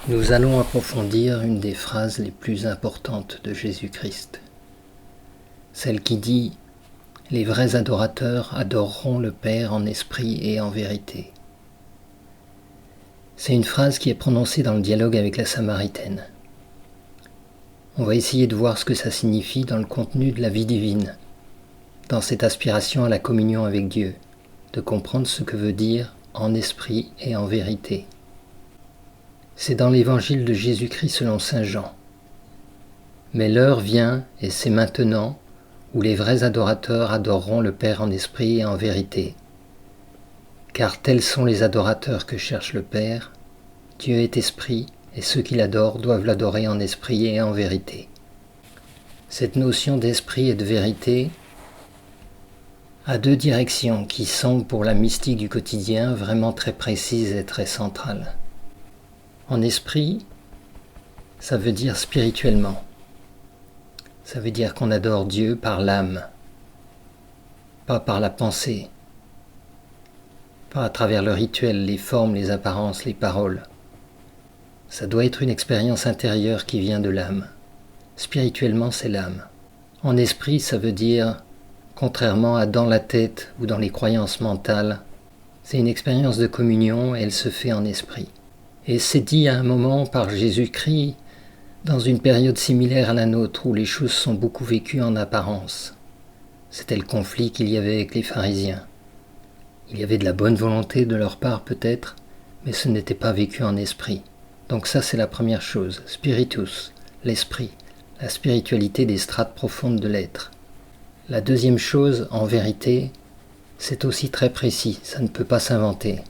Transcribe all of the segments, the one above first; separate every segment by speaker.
Speaker 1: Nous allons approfondir une des phrases les plus importantes de Jésus-Christ, celle qui dit « Les vrais adorateurs adoreront le Père en esprit et en vérité ». C'est une phrase qui est prononcée dans le dialogue avec la Samaritaine. On va essayer de voir ce que ça signifie dans le contenu de la vie divine, dans cette aspiration à la communion avec Dieu, de comprendre ce que veut dire « en esprit et en vérité ». C'est dans l'évangile de Jésus-Christ selon saint Jean. Mais l'heure vient, et c'est maintenant, où les vrais adorateurs adoreront le Père en esprit et en vérité. Car tels sont les adorateurs que cherche le Père. Dieu est esprit, et ceux qui l'adorent doivent l'adorer en esprit et en vérité. Cette notion d'esprit et de vérité a deux directions qui sont, pour la mystique du quotidien, vraiment très précises et très centrales. En esprit, ça veut dire spirituellement. Ça veut dire qu'on adore Dieu par l'âme, pas par la pensée, pas à travers le rituel, les formes, les apparences, les paroles. Ça doit être une expérience intérieure qui vient de l'âme. Spirituellement, c'est l'âme. En esprit, ça veut dire, contrairement à dans la tête ou dans les croyances mentales, c'est une expérience de communion et elle se fait en esprit. Et c'est dit à un moment par Jésus-Christ, dans une période similaire à la nôtre, où les choses sont beaucoup vécues en apparence. C'était le conflit qu'il y avait avec les pharisiens. Il y avait de la bonne volonté de leur part peut-être, mais ce n'était pas vécu en esprit. Donc ça c'est la première chose, spiritus, l'esprit, la spiritualité des strates profondes de l'être. La deuxième chose, en vérité, c'est aussi très précis, ça ne peut pas s'inventer.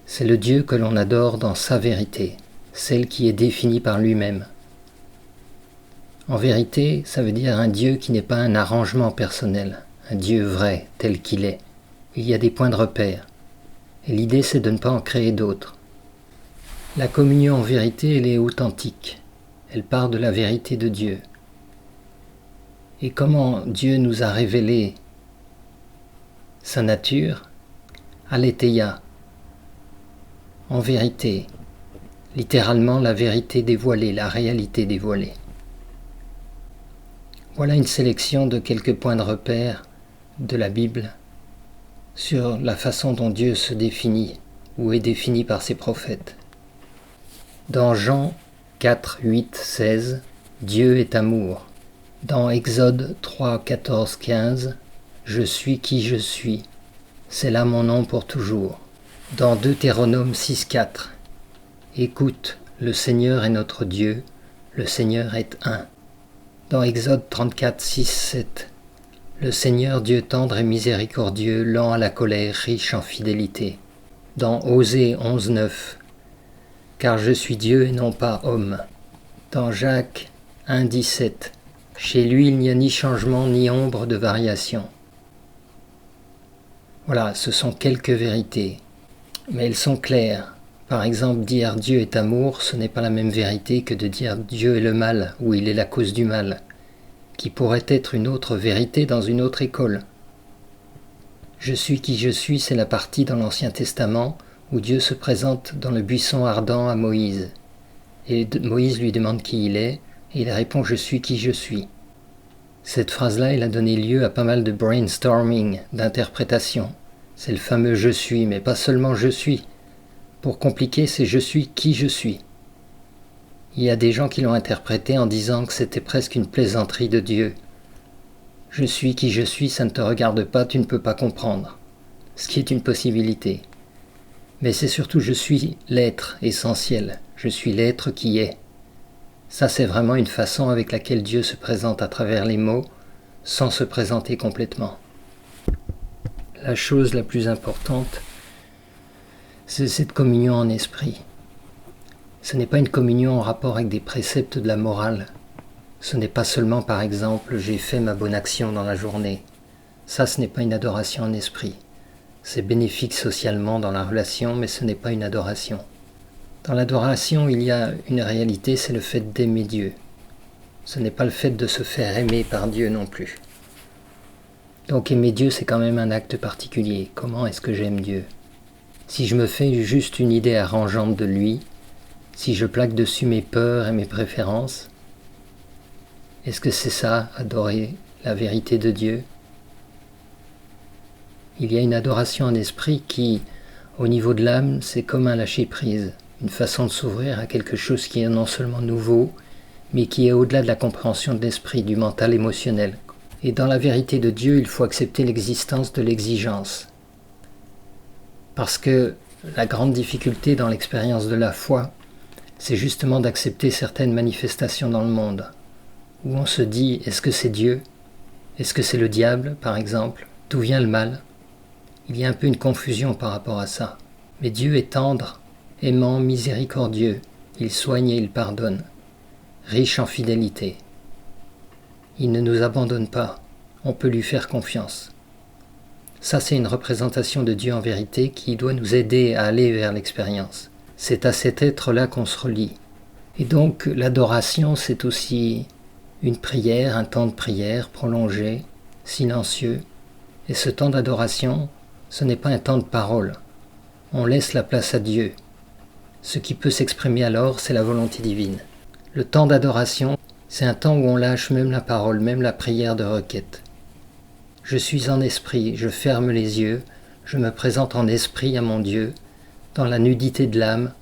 Speaker 1: C'est le Dieu que l'on adore dans sa vérité, celle qui est définie par lui-même. En vérité, ça veut dire un Dieu qui n'est pas un arrangement personnel, un Dieu vrai, tel qu'il est. Il y a des points de repère, et l'idée c'est de ne pas en créer d'autres. La communion en vérité, elle est authentique, elle part de la vérité de Dieu. Et comment Dieu nous a révélé sa nature? Aletheia, en vérité, littéralement la vérité dévoilée, la réalité dévoilée. Voilà une sélection de quelques points de repère de la Bible sur la façon dont Dieu se définit ou est défini par ses prophètes. Dans Jean 4, 8, 16, Dieu est amour. Dans Exode 3, 14, 15, je suis qui je suis. C'est là mon nom pour toujours. Dans Deutéronome 6, 4, écoute, le Seigneur est notre Dieu, le Seigneur est un. Dans Exode 34, 6, 7, le Seigneur Dieu tendre et miséricordieux, lent à la colère, riche en fidélité. Dans Osée 11, 9, car je suis Dieu et non pas homme. Dans Jacques 1, 17, chez lui il n'y a ni changement ni ombre de variation. Voilà, ce sont quelques vérités, mais elles sont claires. Par exemple, dire Dieu est amour, ce n'est pas la même vérité que de dire Dieu est le mal ou il est la cause du mal, qui pourrait être une autre vérité dans une autre école. Je suis qui je suis, c'est la partie dans l'Ancien Testament où Dieu se présente dans le buisson ardent à Moïse. Et Moïse lui demande qui il est, et il répond « Je suis qui je suis ». Cette phrase-là, elle a donné lieu à pas mal de brainstorming, d'interprétation. C'est le fameux « je suis », mais pas seulement « je suis ». Pour compliquer, c'est « je suis qui je suis ». Il y a des gens qui l'ont interprété en disant que c'était presque une plaisanterie de Dieu. « Je suis qui je suis, ça ne te regarde pas, tu ne peux pas comprendre ». Ce qui est une possibilité. Mais c'est surtout « je suis l'être essentiel », je suis l'être qui est. Ça, c'est vraiment une façon avec laquelle Dieu se présente à travers les mots, sans se présenter complètement. La chose la plus importante, c'est cette communion en esprit. Ce n'est pas une communion en rapport avec des préceptes de la morale. Ce n'est pas seulement, par exemple, j'ai fait ma bonne action dans la journée. Ça, ce n'est pas une adoration en esprit. C'est bénéfique socialement dans la relation, mais ce n'est pas une adoration. Dans l'adoration, il y a une réalité, c'est le fait d'aimer Dieu. Ce n'est pas le fait de se faire aimer par Dieu non plus. Donc aimer Dieu, c'est quand même un acte particulier. Comment est-ce que j'aime Dieu? Si je me fais juste une idée arrangeante de lui, Si je plaque dessus mes peurs et mes préférences, est-ce que c'est ça, adorer la vérité de Dieu? Il y a une adoration en esprit qui, au niveau de l'âme, c'est comme un lâcher-prise, une façon de s'ouvrir à quelque chose qui est non seulement nouveau, mais qui est au-delà de la compréhension de l'esprit, du mental émotionnel. Et dans la vérité de Dieu, il faut accepter l'existence de l'exigence. Parce que la grande difficulté dans l'expérience de la foi, c'est justement d'accepter certaines manifestations dans le monde, où on se dit, est-ce que c'est Dieu? Est-ce que c'est le diable, par exemple? D'où vient le mal? Il y a un peu une confusion par rapport à ça. Mais Dieu est tendre, aimant, miséricordieux, il soigne et il pardonne, riche en fidélité. Il ne nous abandonne pas, on peut lui faire confiance. Ça, c'est une représentation de Dieu en vérité qui doit nous aider à aller vers l'expérience. C'est à cet être-là qu'on se relie. Et donc, l'adoration, c'est aussi une prière, un temps de prière prolongé, silencieux. Et ce temps d'adoration, ce n'est pas un temps de parole. On laisse la place à Dieu. Ce qui peut s'exprimer alors, c'est la volonté divine. Le temps d'adoration, c'est un temps où on lâche même la parole, même la prière de requête. Je suis en esprit, je ferme les yeux, je me présente en esprit à mon Dieu, dans la nudité de l'âme,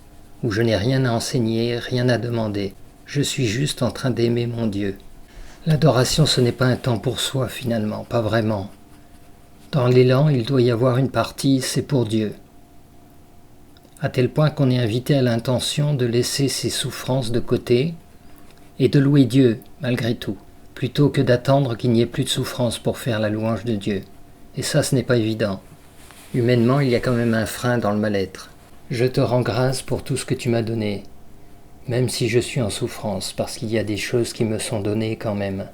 Speaker 1: où je n'ai rien à enseigner, rien à demander. Je suis juste en train d'aimer mon Dieu. L'adoration, ce n'est pas un temps pour soi finalement, pas vraiment. Dans l'élan, il doit y avoir une partie, c'est pour Dieu. À tel point qu'on est invité à l'intention de laisser ses souffrances de côté et de louer Dieu malgré tout, plutôt que d'attendre qu'il n'y ait plus de souffrance pour faire la louange de Dieu. Et ça, ce n'est pas évident. Humainement, il y a quand même un frein dans le mal-être. Je te rends grâce pour tout ce que tu m'as donné, même si je suis en souffrance, parce qu'il y a des choses qui me sont données quand même.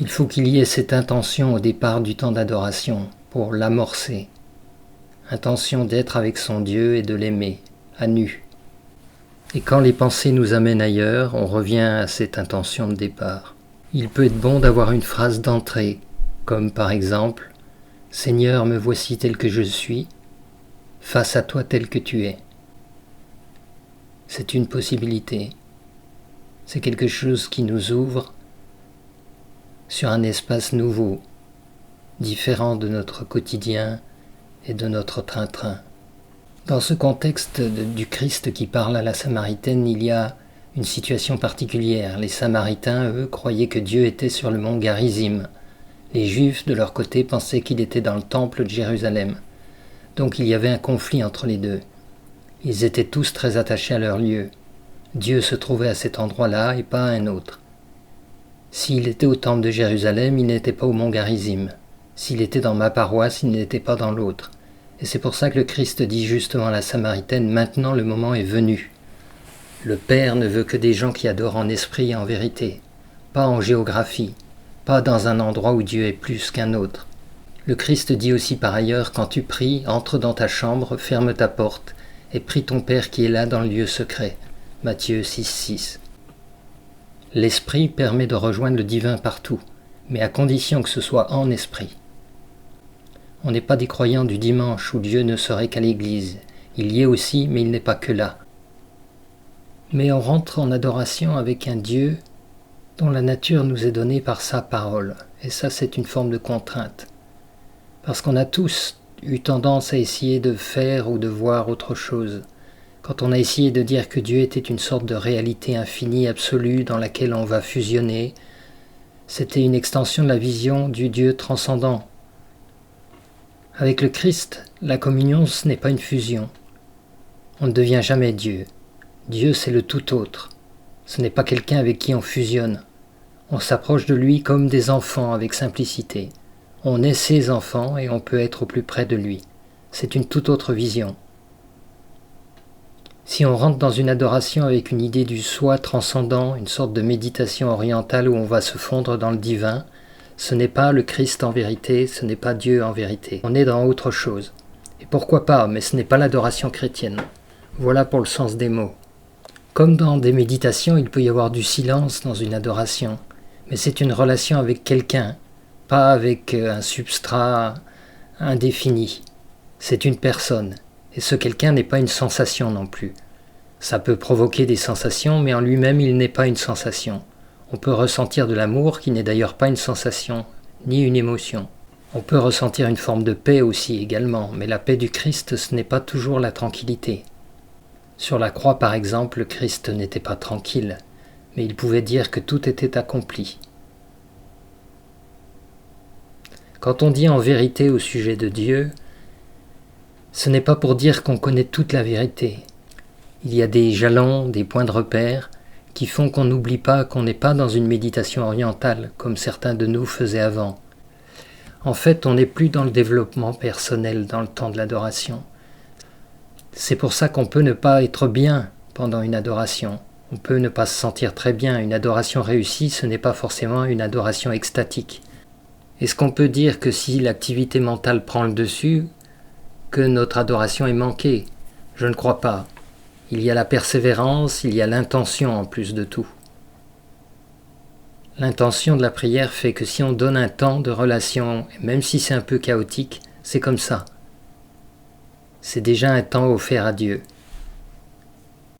Speaker 1: Il faut qu'il y ait cette intention au départ du temps d'adoration, pour l'amorcer. Intention d'être avec son Dieu et de l'aimer, à nu. Et quand les pensées nous amènent ailleurs, on revient à cette intention de départ. Il peut être bon d'avoir une phrase d'entrée, comme par exemple « Seigneur, me voici tel que je suis, face à toi tel que tu es ». C'est une possibilité. C'est quelque chose qui nous ouvre sur un espace nouveau, différent de notre quotidien et de notre train-train. Dans ce contexte du Christ qui parle à la Samaritaine, il y a une situation particulière. Les Samaritains, eux, croyaient que Dieu était sur le mont Garizim. Les Juifs, de leur côté, pensaient qu'il était dans le temple de Jérusalem. Donc il y avait un conflit entre les deux. Ils étaient tous très attachés à leur lieu. Dieu se trouvait à cet endroit-là et pas à un autre. S'il était au temple de Jérusalem, il n'était pas au mont Garizim. S'il était dans ma paroisse, il n'était pas dans l'autre. Et c'est pour ça que le Christ dit justement à la Samaritaine, maintenant le moment est venu. Le Père ne veut que des gens qui adorent en esprit et en vérité, pas en géographie, pas dans un endroit où Dieu est plus qu'un autre. Le Christ dit aussi par ailleurs, quand tu pries, entre dans ta chambre, ferme ta porte, et prie ton Père qui est là dans le lieu secret. Matthieu 6,6. L'esprit permet de rejoindre le divin partout, mais à condition que ce soit en esprit. On n'est pas des croyants du dimanche où Dieu ne serait qu'à l'église. Il y est aussi, mais il n'est pas que là. Mais on rentre en adoration avec un Dieu dont la nature nous est donnée par sa parole. Et ça, c'est une forme de contrainte. Parce qu'on a tous eu tendance à essayer de faire ou de voir autre chose. Quand on a essayé de dire que Dieu était une sorte de réalité infinie, absolue, dans laquelle on va fusionner, c'était une extension de la vision du Dieu transcendant. Avec le Christ, la communion, ce n'est pas une fusion. On ne devient jamais Dieu. Dieu, c'est le tout autre. Ce n'est pas quelqu'un avec qui on fusionne. On s'approche de lui comme des enfants avec simplicité. On est ses enfants et on peut être au plus près de lui. C'est une toute autre vision. Si on rentre dans une adoration avec une idée du soi transcendant, une sorte de méditation orientale où on va se fondre dans le divin, ce n'est pas le Christ en vérité, ce n'est pas Dieu en vérité. On est dans autre chose. Et pourquoi pas, mais ce n'est pas l'adoration chrétienne. Voilà pour le sens des mots. Comme dans des méditations, il peut y avoir du silence dans une adoration, mais c'est une relation avec quelqu'un, pas avec un substrat indéfini. C'est une personne, et ce quelqu'un n'est pas une sensation non plus. Ça peut provoquer des sensations, mais en lui-même il n'est pas une sensation. On peut ressentir de l'amour qui n'est d'ailleurs pas une sensation, ni une émotion. On peut ressentir une forme de paix aussi également, mais la paix du Christ, ce n'est pas toujours la tranquillité. Sur la croix par exemple, le Christ n'était pas tranquille, mais il pouvait dire que tout était accompli. Quand on dit en vérité au sujet de Dieu, ce n'est pas pour dire qu'on connaît toute la vérité. Il y a des jalons, des points de repère, qui font qu'on n'oublie pas qu'on n'est pas dans une méditation orientale, comme certains de nous faisaient avant. En fait, on n'est plus dans le développement personnel dans le temps de l'adoration. C'est pour ça qu'on peut ne pas être bien pendant une adoration. On peut ne pas se sentir très bien. Une adoration réussie, ce n'est pas forcément une adoration extatique. Est-ce qu'on peut dire que si l'activité mentale prend le dessus, que notre adoration est manquée? Je ne crois pas. Il y a la persévérance, il y a l'intention en plus de tout. L'intention de la prière fait que si on donne un temps de relation, même si c'est un peu chaotique, c'est comme ça. C'est déjà un temps offert à Dieu.